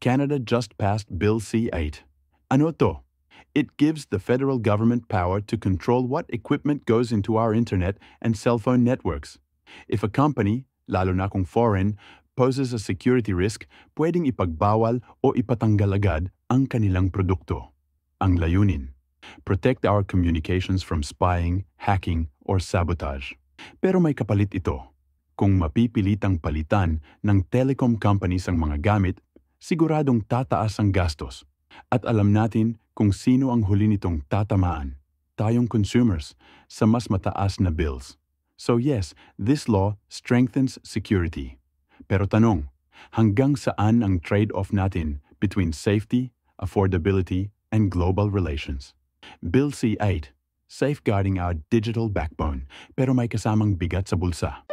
Canada just passed Bill C-8. Ano to? It gives the federal government power to control what equipment goes into our internet and cell phone networks. If a company, lalo na kung foreign, poses a security risk, pwedeng ipagbawal o ipatanggal agad ang kanilang produkto. Ang layunin: protect our communications from spying, hacking, or sabotage. Pero may kapalit ito. Kung mapipilitang palitan ng telecom companies ang mga gamit, siguradong tataas ang gastos. At alam natin kung sino ang huli nitong tatamaan, tayong consumers, sa mas mataas na bills. So yes, this law strengthens security. Pero tanong, hanggang saan ang trade-off natin between safety, affordability, and global relations? Bill C-8, safeguarding our digital backbone, pero may kasamang bigat sa bulsa.